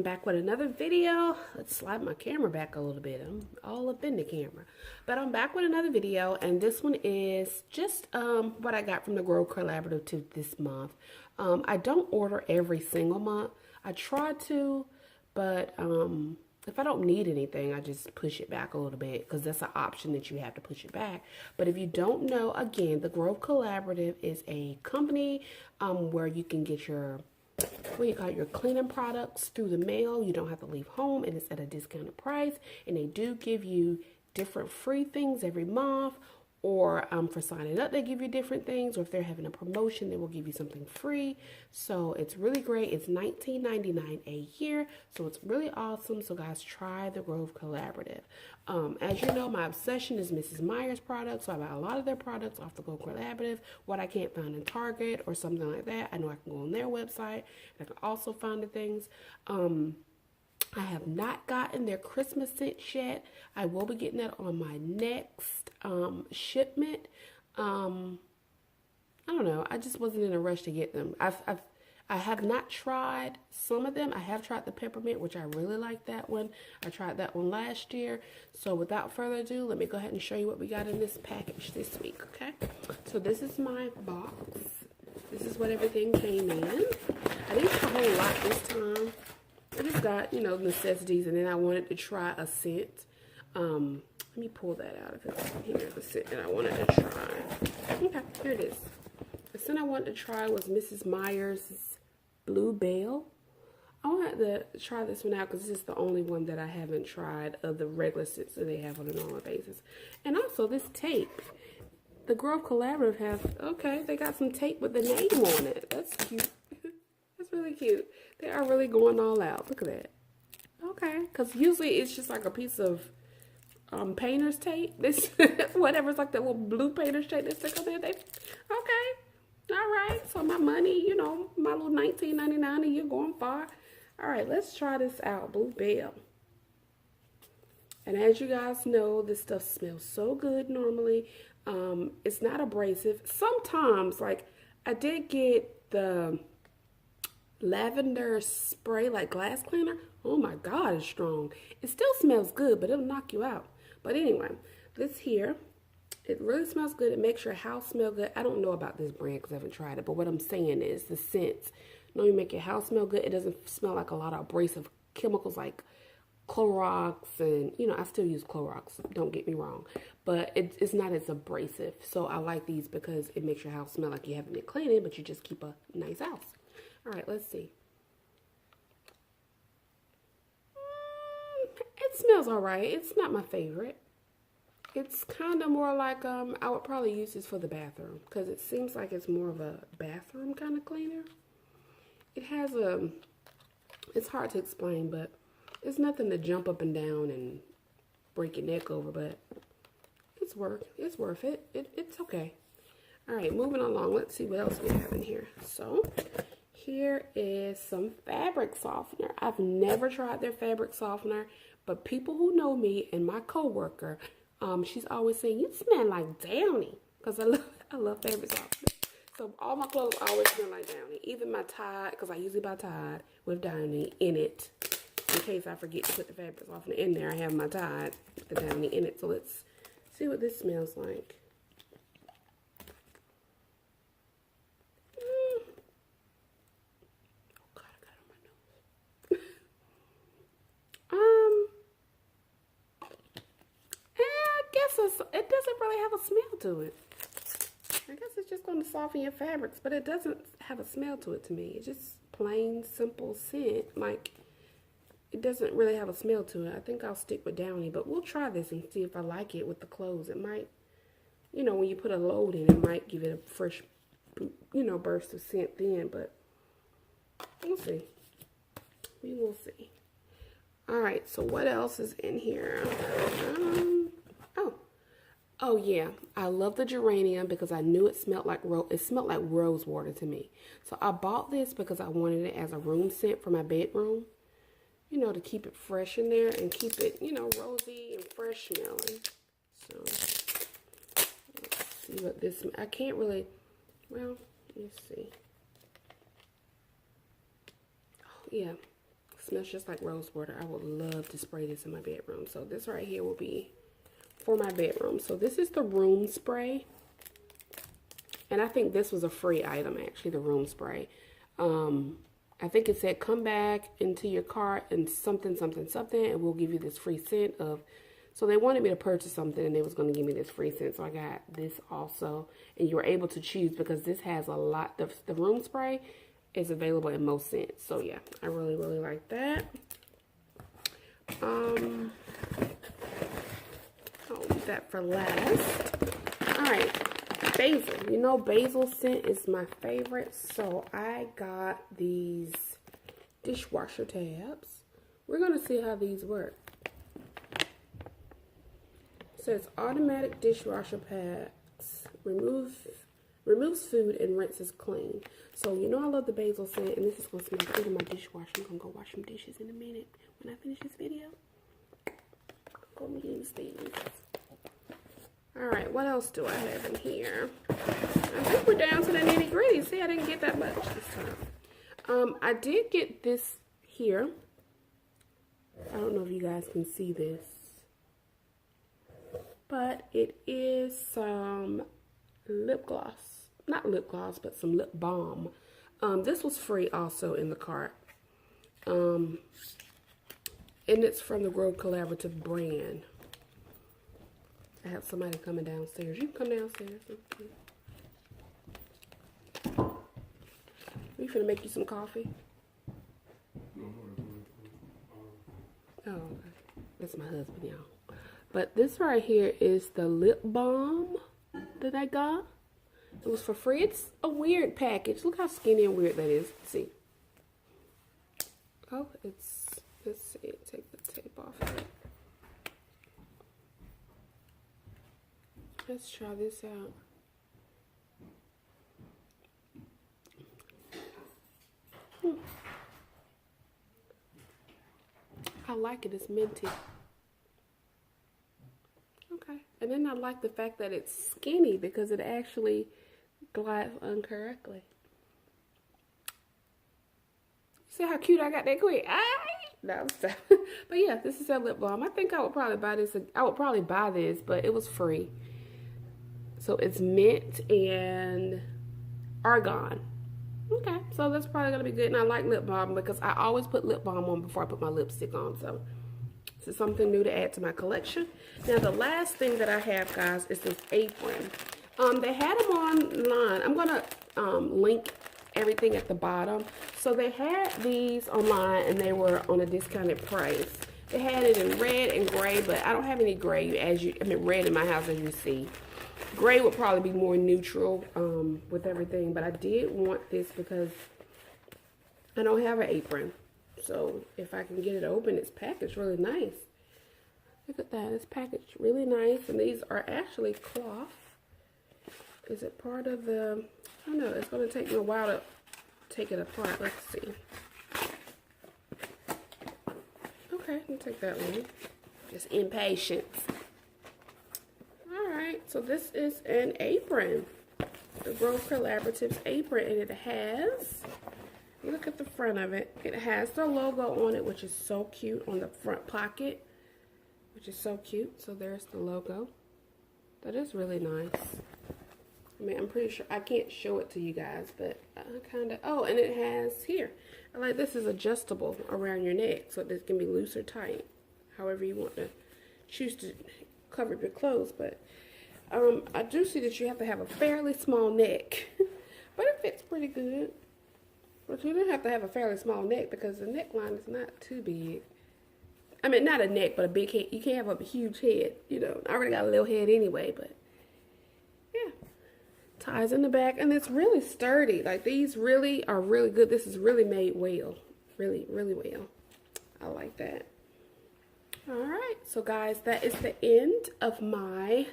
am back with another video. Let's slide my camera back a little bit. I'm all up in the camera. But I'm back with another video, and this one is just what I got from the Grow Collaborative this month. I don't order every single month. I try to, but if I don't need anything, I just push it back a little bit because that's an option that you have to push it back. But if you don't know, again, the Grow Collaborative is a company where you can get your your cleaning products through the mail. You don't have to leave home, and it's at a discounted price. And they do give you different free things every month, or for signing up, they give you different things. Or if they're having a promotion, they will give you something free. So it's really great. It's $19.99 a year, so it's really awesome. So guys, try the Grove Collaborative. As you know, my obsession is Mrs. Meyer's products, so I buy a lot of their products off the Grove Collaborative. What I can't find in Target or something like that, I know I can go on their website. I can also find the things. I have not gotten their Christmas scents yet. I will be getting that on my next shipment. I don't know. I just wasn't in a rush to get them. I have not tried some of them. I have tried the peppermint, which I really like that one. I tried that one last year. So without further ado, let me go ahead and show you what we got in this package this week, okay? So this is my box. This is what everything came in. I didn't get a whole lot this time. I just got, necessities, and then I wanted to try a scent. Let me pull that out of here. Here's the scent that I wanted to try. Okay, here it is. The scent I wanted to try was Mrs. Meyer's BlueBell. I wanted to try this one out because this is the only one that I haven't tried of the regular scents that they have on a normal basis. And also this tape. The Grove Collaborative has, okay, they got some tape with the name on it. That's cute. That's really cute. They are really going all out. Look at that. Okay, because usually it's just like a piece of painter's tape. This whatever's like that little blue painter's tape they stick on there. Okay, all right. So my money, my little $19.99 a year going far. All right, let's try this out. BlueBell. And as you guys know, this stuff smells so good normally. It's not abrasive. Sometimes, like I did get the lavender spray, like glass cleaner. Oh my god, it's strong. It still smells good, but it'll knock you out. But anyway, this here, it really smells good. It makes your house smell good. I don't know about this brand because I haven't tried it, but what I'm saying is the scents, you make your house smell good. It doesn't smell like a lot of abrasive chemicals like Clorox, and I still use Clorox, don't get me wrong, but it's not as abrasive. So I like these because it makes your house smell like you're having it cleaning, but you just keep a nice house. All right, let's see. It smells all right. It's not my favorite. It's kind of more like, I would probably use this for the bathroom because it seems like it's more of a bathroom kind of cleaner. It has it's hard to explain, but it's nothing to jump up and down and break your neck over, but it's worth it. It's okay. All right, moving along. Let's see what else we have in here. So here is some fabric softener. I've never tried their fabric softener, but people who know me and my coworker, she's always saying, you smell like Downy, because I love fabric softener. So all my clothes always smell like Downy. Even my Tide, because I usually buy Tide with Downy in it. In case I forget to put the fabric softener in there, I have my Tide with the Downy in it. So let's see what this smells like. It doesn't really have a smell to it. I guess it's just going to soften your fabrics, but it doesn't have a smell to it to me. It's just plain, simple scent. Like, it doesn't really have a smell to it. I think I'll stick with Downy, but we'll try this and see if I like it with the clothes. It might, when you put a load in, it might give it a fresh, burst of scent then, but we'll see. We will see. All right, so what else is in here? Oh yeah, I love the Geranium because I knew it smelled like rose water to me. So I bought this because I wanted it as a room scent for my bedroom. To keep it fresh in there and keep it, rosy and fresh smelling. So let's see what this, I can't really, well, let's see. Oh yeah, smells just like rose water. I would love to spray this in my bedroom. So this right here will be for my bedroom. So this is the room spray. And I think this was a free item, actually, the room spray. I think it said come back into your cart and something, something, something, and we'll give you this free scent of. So they wanted me to purchase something and they was going to give me this free scent. So I got this also. And you were able to choose because this has a lot. The room spray is available in most scents. So yeah, I really, really like that. I'll leave that for last. All right, basil. You know, basil scent is my favorite. So I got these dishwasher tabs. We're going to see how these work. It says automatic dishwasher pads, removes food and rinses clean. So you know I love the basil scent, and this is gonna smell good in my dishwasher. I'm gonna go wash some dishes in a minute when I finish this video. I'm gonna use these. All right, what else do I have in here? I think we're down to the nitty gritty. See, I didn't get that much this time. I did get this here. I don't know if you guys can see this. But it is some lip gloss. Not lip gloss, but some lip balm. This was free also in the cart. And it's from the Grow Collaborative brand. I have somebody coming downstairs. You can come downstairs. We finna make you some coffee? Oh, okay. That's my husband, y'all. But this right here is the lip balm that I got. It was for free. It's a weird package. Look how skinny and weird that is. Let's see. Oh, it's, let's see. Take the tape off of it. Let's try this out. I like it. It's minty. Okay. And then I like the fact that it's skinny because it actually glides incorrectly. See how cute I got that quick? No, stop. But yeah, this is a lip balm. I think I would probably buy this. I would probably buy this, but it was free. So it's mint and argan. Okay, so that's probably going to be good. And I like lip balm because I always put lip balm on before I put my lipstick on. So this is something new to add to my collection. Now, the last thing that I have, guys, is this apron. They had them online. I'm going to link everything at the bottom. So they had these online, and they were on a discounted price. They had it in red and gray, but I don't have any gray, red in my house, as you see. Gray would probably be more neutral with everything, but I did want this because I don't have an apron. So if I can get it open, it's packaged really nice. Look at that, it's packaged really nice, and these are actually cloth. Is it part of the, I don't know, it's going to take me a while to take it apart. Let's see. Okay, I'll take that one. Just impatience. Alright, so this is an apron. The Grow Collaborative's apron, and it has, look at the front of it. It has the logo on it, which is so cute, on the front pocket, which is so cute. So there's the logo. That is really nice. I mean, I'm pretty sure, I can't show it to you guys, but I kind of, oh, and it has here. Like, this is adjustable around your neck, so this can be loose or tight, however you want to choose to cover your clothes. But I do see that you have to have a fairly small neck, but it fits pretty good. But you don't have to have a fairly small neck because the neckline is not too big. I mean, not a neck, but a big head. You can't have a huge head, you know. I already got a little head anyway, but yeah. Ties in the back, and it's really sturdy. Like, these really are really good. This is really made well. Really, really well. I like that. Alright, so guys, that is the end of my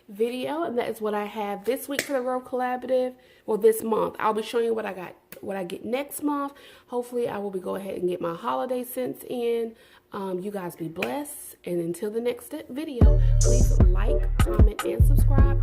video, and that is what I have this week for the Grow Collaborative. Well, this month. I'll be showing you what I get next month. Hopefully, I will be go ahead and get my holiday scents in. You guys be blessed, and until the next video, please like, comment, and subscribe.